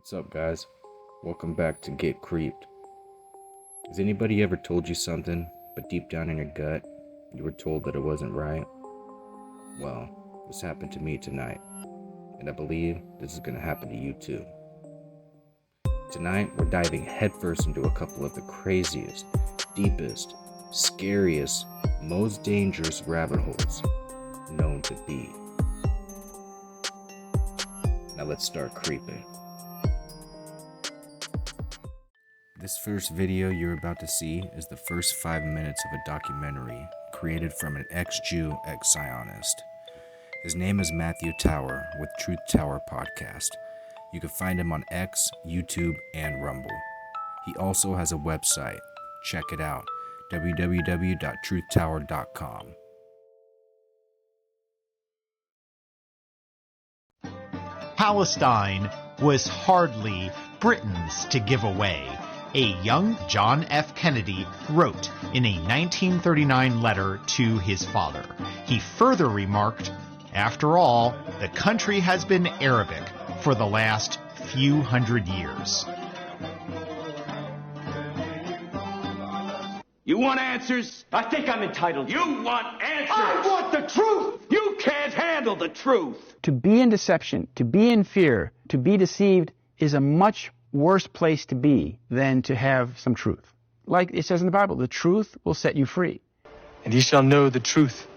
What's up, guys? Welcome back to GetCreepd. Has anybody ever told you something, but deep down in your gut, you were told that it wasn't right? Well, this happened to me tonight, and I believe this is going to happen to you too. Tonight, we're diving headfirst into a couple of the craziest, deepest, scariest, most dangerous rabbit holes known to be. Now let's start creeping. This first video you're about to see is the first 5 minutes of a documentary created from an ex-Jew, ex-Zionist. His name is Matthew Tower with Truth Tower Podcast. You can find him on X, YouTube, and Rumble. He also has a website. Check it out, www.truthtower.com. Palestine was hardly Britain's to give away. A young John F. Kennedy wrote in a 1939 letter to his father. He further remarked, "After all, the country has been Arabic for the last few hundred years." You want answers? I think I'm entitled. You want answers? I want the truth! You can't handle the truth! To be in deception, to be in fear, to be deceived is a much worse place to be than to have some truth. Like it says in the Bible, the truth will set you free. And ye shall know the truth,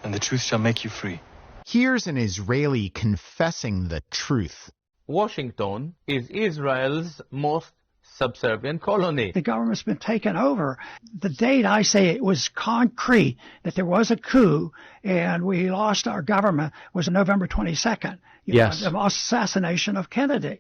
and the truth shall make you free. Here's an Israeli confessing the truth. Washington is Israel's most subservient colony. The government's been taken over. The date I say it was concrete that there was a coup and we lost our government was November 22nd. Yes. The assassination of Kennedy.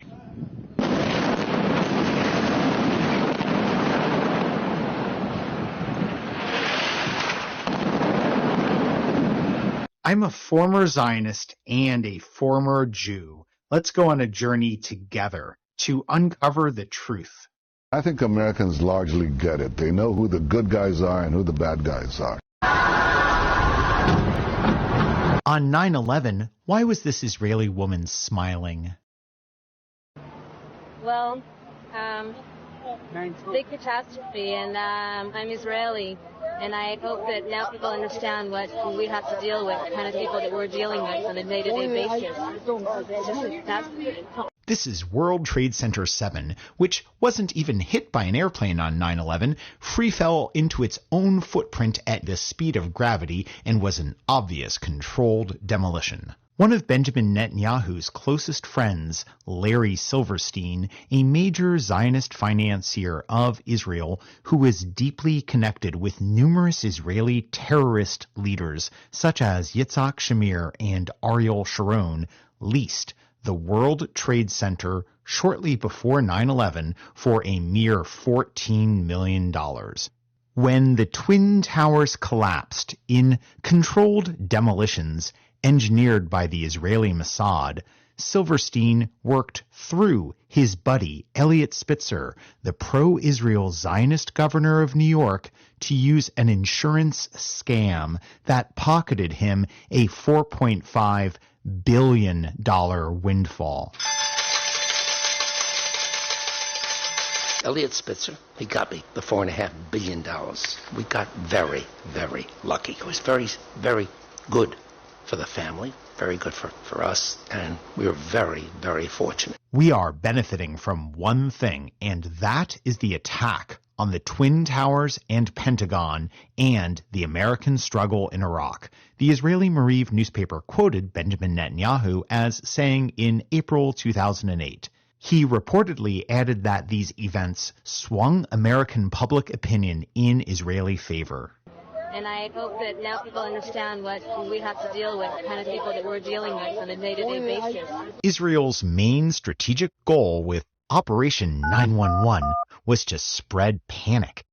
I'm a former Zionist and a former Jew. Let's go on a journey together to uncover the truth. I think Americans largely get it. They know who the good guys are and who the bad guys are. On 9/11, why was this Israeli woman smiling? Well, big catastrophe, and I'm Israeli, and I hope that now people understand what we have to deal with, the kind of people that we're dealing with on a day-to-day basis. This is World Trade Center 7, which wasn't even hit by an airplane on 9/11, free fell into its own footprint at the speed of gravity and was an obvious controlled demolition. One of Benjamin Netanyahu's closest friends, Larry Silverstein, a major Zionist financier of Israel who was deeply connected with numerous Israeli terrorist leaders such as Yitzhak Shamir and Ariel Sharon, leased the World Trade Center shortly before 9/11 for a mere $14 million. When the Twin Towers collapsed in controlled demolitions engineered by the Israeli Mossad, Silverstein worked through his buddy Elliot Spitzer, the pro-Israel Zionist governor of New York, to use an insurance scam that pocketed him a $4.5 billion windfall. Elliot Spitzer, he got me the $4.5 billion. We got very, very lucky. It was very, very good for the family, very good for us, and we were very, very fortunate. We are benefiting from one thing, and that is the attack on the Twin Towers and Pentagon and the American struggle in Iraq. The Israeli Mariv newspaper quoted Benjamin Netanyahu as saying in April 2008, he reportedly added that these events swung American public opinion in Israeli favor. And I hope that now people understand what we have to deal with, the kind of people that we're dealing with on a day-to-day basis. Israel's main strategic goal with Operation 911 was to spread panic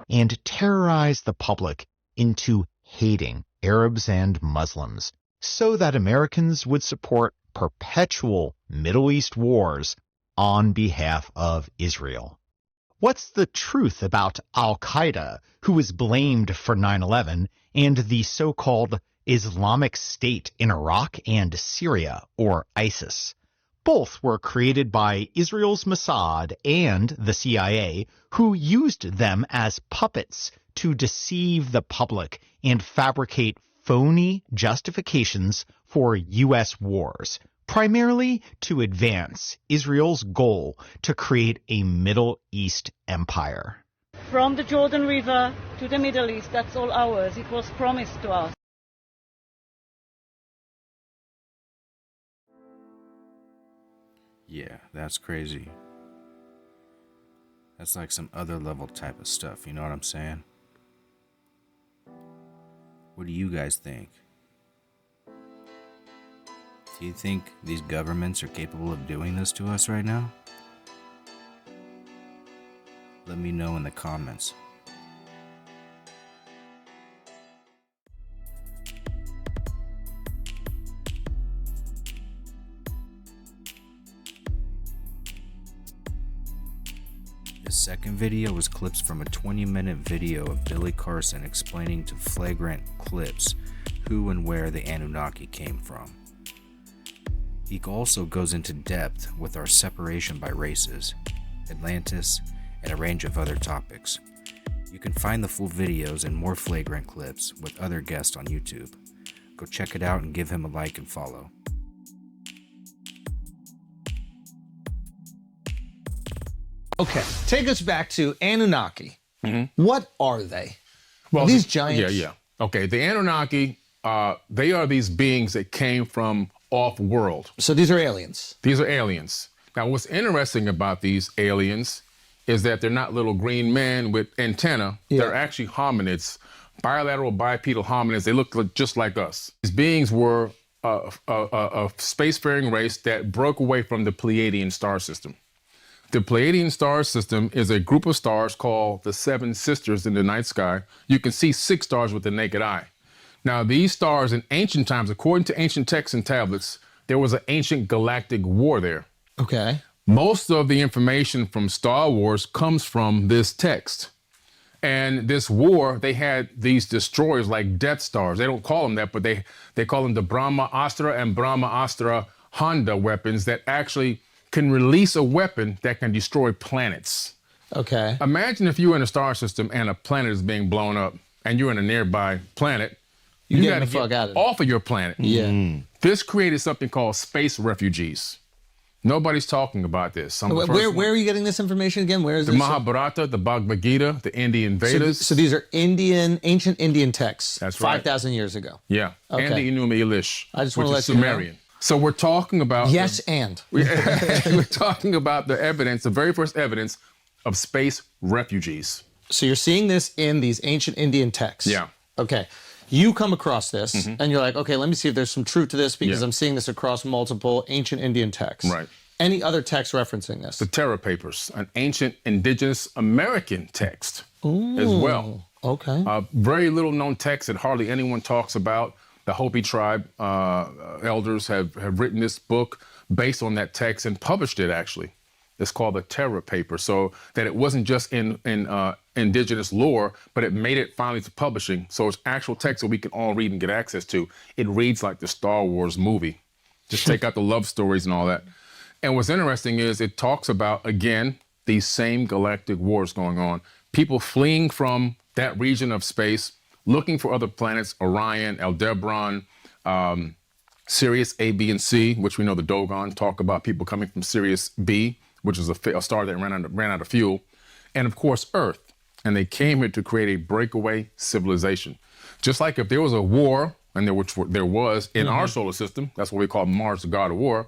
and terrorize the public into hating Arabs and Muslims so that Americans would support perpetual Middle East wars on behalf of Israel. What's the truth about Al-Qaeda, who was blamed for 9/11, and the so-called Islamic State in Iraq and Syria, or ISIS. Both were created by Israel's Mossad and the CIA, who used them as puppets to deceive the public and fabricate phony justifications for U.S. wars, primarily to advance Israel's goal to create a Middle East empire. From the Jordan River to the Middle East, that's all ours. It was promised to us. Yeah, that's crazy. That's like some other level type of stuff, you know what I'm saying? What do you guys think? Do you think these governments are capable of doing this to us right now? Let me know in the comments. This second video was clips from a 20-minute video of Billy Carson explaining to Flagrant Clips who and where the Annunaki came from. He also goes into depth with our separation by races, Atlantis, and a range of other topics. You can find the full videos and more Flagrant Clips with other guests on YouTube. Go check it out and give him a like and follow. Okay, take us back to Annunaki. What are they? Well, are these giants? Yeah. Okay, the Annunaki, they are these beings that came from off-world. So these are aliens? These are aliens. Now, what's interesting about these aliens is that they're not little green men with antenna. Yeah. They're actually hominids, bilateral bipedal hominids. They look just like us. These beings were a spacefaring race that broke away from the Pleiadian star system. The Pleiadian star system is a group of stars called the Seven Sisters in the night sky. You can see 6 stars with the naked eye. Now, these stars in ancient times, according to ancient texts and tablets, there was an ancient galactic war there. Okay. Most of the information from Star Wars comes from this text. And this war, they had these destroyers like Death Stars. They don't call them that, but they call them the Brahma-Astra and Brahma-Astra Honda weapons that actually can release a weapon that can destroy planets. Okay. Imagine if you were in a star system and a planet is being blown up and you're in a nearby planet. You got to the fuck out of off of your planet. Yeah. This created something called space refugees. Nobody's talking about this. Where are you getting this information again? Where is the this? Mahabharata, the Bhagavad Gita, the Indian Vedas. So these are ancient Indian texts. That's right. 5,000 years ago. Yeah. Okay. And the Enuma Elish, I just want to let Sumerian. you know. So we're talking about... Yes, and. We're talking about the evidence, the very first evidence of space refugees. So you're seeing this in these ancient Indian texts. Yeah. Okay. You come across this and you're like, okay, let me see if there's some truth to this because I'm seeing this across multiple ancient Indian texts. Right. Any other text referencing this? The Terra Papers, an ancient indigenous American text as well. Okay. Very little known text that hardly anyone talks about. The Hopi tribe elders have written this book based on that text and published it, actually. It's called the Terra Paper, so that it wasn't just in indigenous lore, but it made it finally to publishing. So it's actual text that we can all read and get access to. It reads like the Star Wars movie. Just take out the love stories and all that. And what's interesting is it talks about, again, these same galactic wars going on. People fleeing from that region of space, looking for other planets, Orion, Aldebaran, Sirius A, B, and C, which we know the Dogon talk about people coming from Sirius B, which is a star that ran out of fuel, and of course Earth. And they came here to create a breakaway civilization. Just like if there was a war, and there was in our solar system, that's what we call Mars, the god of war,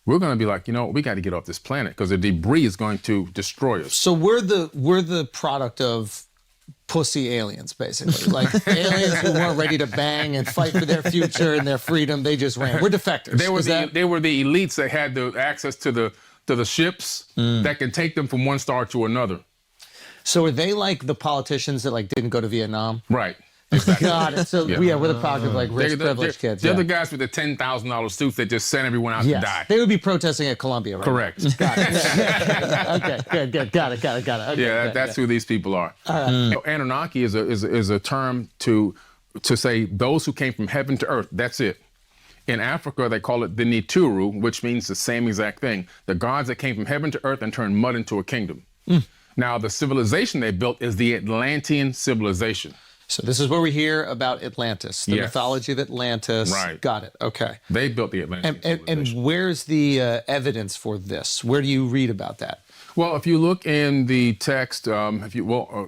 we're going to be like, we got to get off this planet because the debris is going to destroy us. So we're the product of pussy aliens, basically. Like aliens who weren't ready to bang and fight for their future and their freedom. They just ran. We're defectors. They were the elites that had the access to the ships that can take them from one star to another. So are they like the politicians that didn't go to Vietnam? Right. Exactly. Got it. So we're the product of rich, privileged kids. They're the guys with the $10,000 suits that just sent everyone out to die. They would be protesting at Columbia, right? Correct. Got it. Okay, good. Got it. Okay, that's who these people are. All right. Anunnaki is a term to to say those who came from heaven to earth. That's it. In Africa, they call it the Nituru, which means the same exact thing. The gods that came from heaven to earth and turned mud into a kingdom. Now, the civilization they built is the Atlantean civilization. So this is where we hear about Atlantis, the mythology of Atlantis. Right. Got it. Okay. They built the Atlantean civilization. And where's the evidence for this? Where do you read about that? Well, if you look in the text, a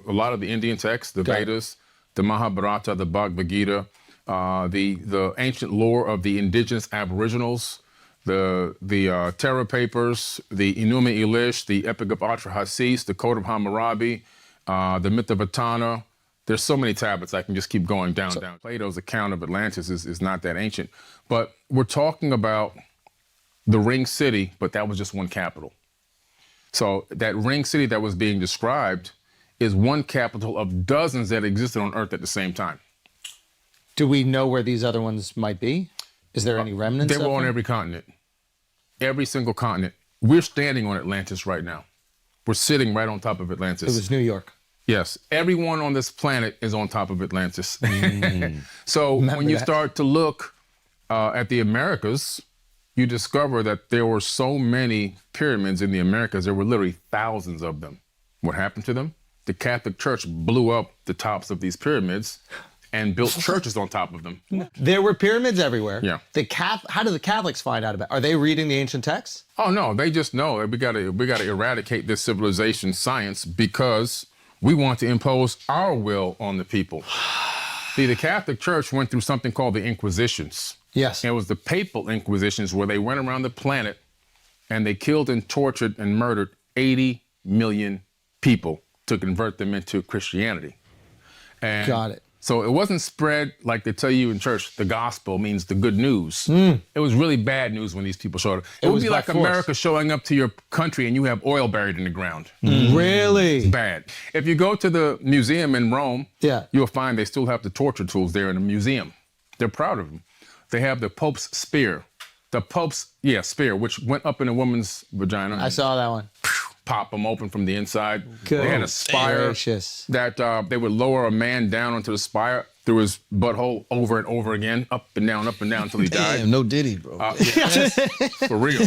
lot of the Indian texts, the Vedas, the Mahabharata, the Bhagavad Gita, the ancient lore of the indigenous aboriginals, the Terra Papers, the Enuma Elish, the Epic of Atrahasis, the Code of Hammurabi, the Myth of Etana. There's so many tablets, I can just keep going down. Plato's account of Atlantis is not that ancient. But we're talking about the Ring City, but that was just one capital. So that Ring City that was being described is one capital of dozens that existed on Earth at the same time. Do we know where these other ones might be? Is there any remnants? They were on every continent, every single continent. We're standing on Atlantis right now. We're sitting right on top of Atlantis. It was New York. Yes, everyone on this planet is on top of Atlantis. So when you start to look at the Americas, you discover that there were so many pyramids in the Americas. There were literally thousands of them. What happened to them? The Catholic Church blew up the tops of these pyramids and built churches on top of them. There were pyramids everywhere. Yeah. How do the Catholics find out about it? Are they reading the ancient texts? Oh no, they just know that we gotta eradicate this civilization science because we want to impose our will on the people. See, the Catholic Church went through something called the Inquisitions. Yes. It was the papal Inquisitions where they went around the planet and they killed and tortured and murdered 80 million people to convert them into Christianity. And got it. So it wasn't spread like they tell you in church, the gospel means the good news. It was really bad news when these people showed up. It would be like America showing up to your country and you have oil buried in the ground. Really? It's bad. If you go to the museum in Rome, you'll find they still have the torture tools there in the museum. They're proud of them. They have the Pope's spear. The Pope's, spear, which went up in a woman's vagina. I saw that one. Pop them open from the inside. Good They had a spire that they would lower a man down onto the spire through his butthole over and over again, up and down until he died. Damn, no Diddy, bro. For real.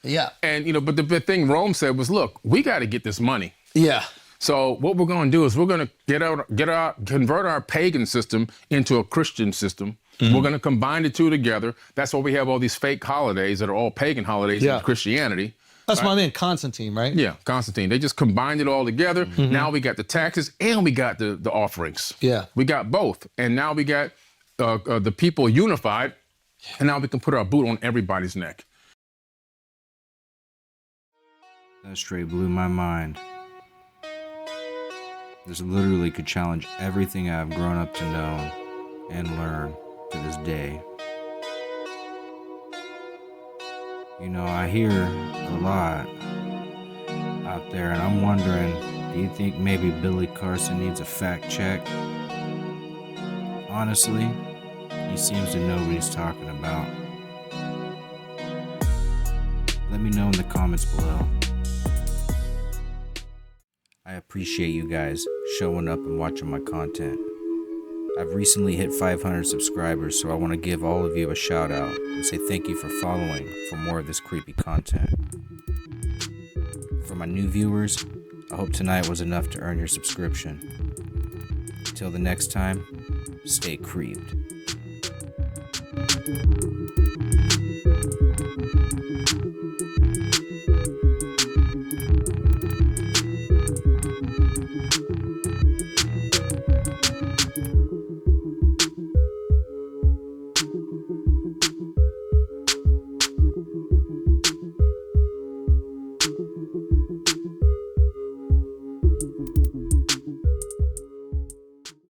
Yeah. And, but the thing Rome said was, look, we got to get this money. Yeah. So what we're going to do is we're going to convert our pagan system into a Christian system. We're going to combine the two together. That's why we have all these fake holidays that are all pagan holidays in Christianity. That's my man Constantine, right? Yeah, Constantine. They just combined it all together. Now we got the taxes and we got the offerings. Yeah. We got both. And now we got the people unified. And now we can put our boot on everybody's neck. That straight blew my mind. This literally could challenge everything I've grown up to know and learn to this day. You know, I hear a lot out there, and I'm wondering, do you think maybe Billy Carson needs a fact check? Honestly, he seems to know what he's talking about. Let me know in the comments below. I appreciate you guys showing up and watching my content. I've recently hit 500 subscribers, so I want to give all of you a shout out and say thank you for following for more of this creepy content. For my new viewers, I hope tonight was enough to earn your subscription. Until the next time, stay creeped.